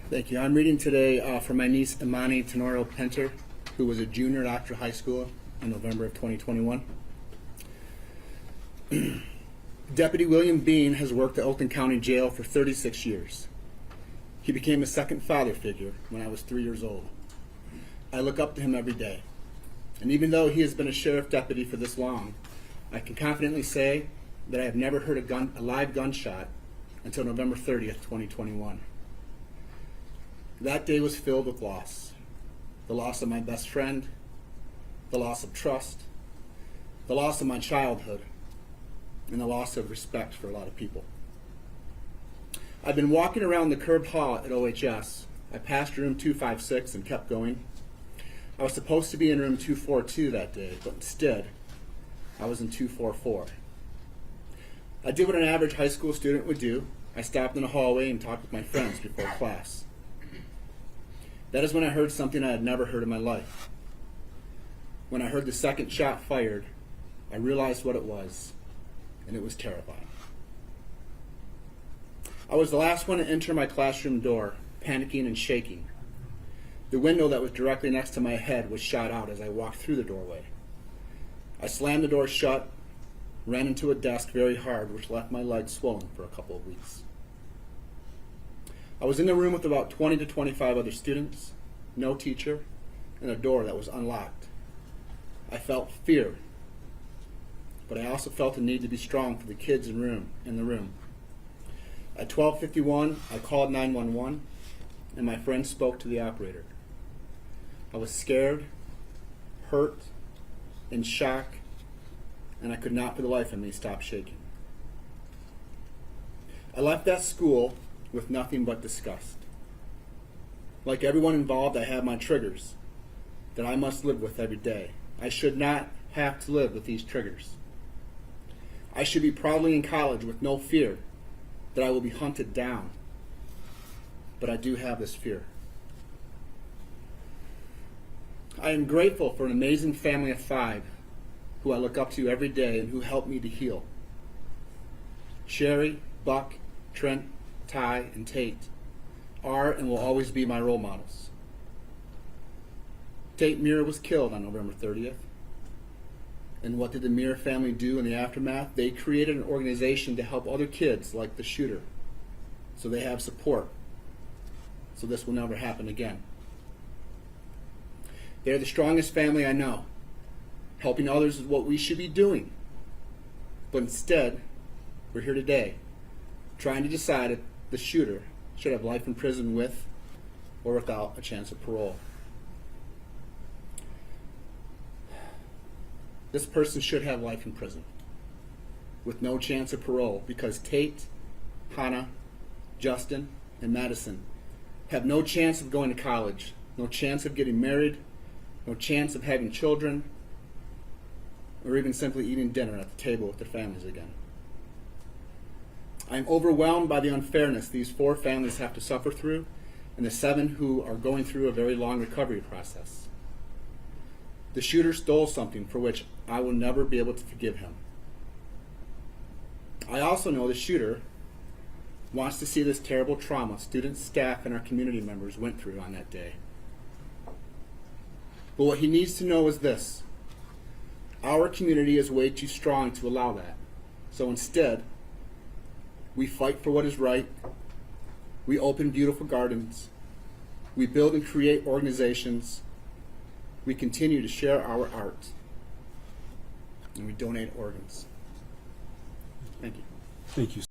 Thank you. I'm reading today for my niece Imani Tenorio Penter, who was a junior at Oxford High School in November of 2021. Deputy William Bean has worked at Oakland County Jail for 36 years. He became a second father figure when I was 3 years old. I look up to him every day. And even though he has been a sheriff deputy for this long, I can confidently say that I have never heard a live gunshot until November 30th, 2021. That day was filled with loss. The loss of my best friend, the loss of trust, the loss of my childhood, and the loss of respect for a lot of people. I've been walking around the curved hall at OHS. I passed room 256 and kept going. I was supposed to be in room 242 that day, but instead, I was in 244. I did what an average high school student would do. I stopped in the hallway and talked with my friends before class. That is when I heard something I had never heard in my life. When I heard the second shot fired, I realized what it was, and it was terrifying. I was the last one to enter my classroom door, panicking and shaking. The window that was directly next to my head was shot out as I walked through the doorway. I slammed the door shut, ran into a desk very hard, which left my leg swollen for a couple of weeks. I was in the room with about 20 to 25 other students, no teacher, and a door that was unlocked. I felt fear, but I also felt a need to be strong for the kids in the room. At 12:51, I called 911, and my friend spoke to the operator. I was scared, hurt, in shock, and I could not for the life of me stop shaking. I left that school with nothing but disgust. Like everyone involved, I have my triggers that I must live with every day. I should not have to live with these triggers. I should be proudly in college with no fear that I will be hunted down. But I do have this fear. I am grateful for an amazing family of 5 who I look up to every day and who help me to heal. Sherry, Buck, Trent, Ty, and Tate are and will always be my role models. Tate Muir was killed on November 30th. And what did the Muir family do in the aftermath? They created an organization to help other kids like the shooter, so they have support, so this will never happen again. They're the strongest family I know. Helping others is what we should be doing. But instead, we're here today, trying to decide if the shooter should have life in prison with or without a chance of parole. This person should have life in prison with no chance of parole because Tate, Hannah, Justin, and Madison have no chance of going to college, no chance of getting married, no chance of having children, or even simply eating dinner at the table with their families again. I am overwhelmed by the unfairness these 4 families have to suffer through and the 7 who are going through a very long recovery process. The shooter stole something for which I will never be able to forgive him. I also know the shooter wants to see this terrible trauma students, staff, and our community members went through on that day. But what he needs to know is this: our community is way too strong to allow that. So instead, we fight for what is right, we open beautiful gardens, we build and create organizations, we continue to share our art, and we donate organs. Thank you. Thank you.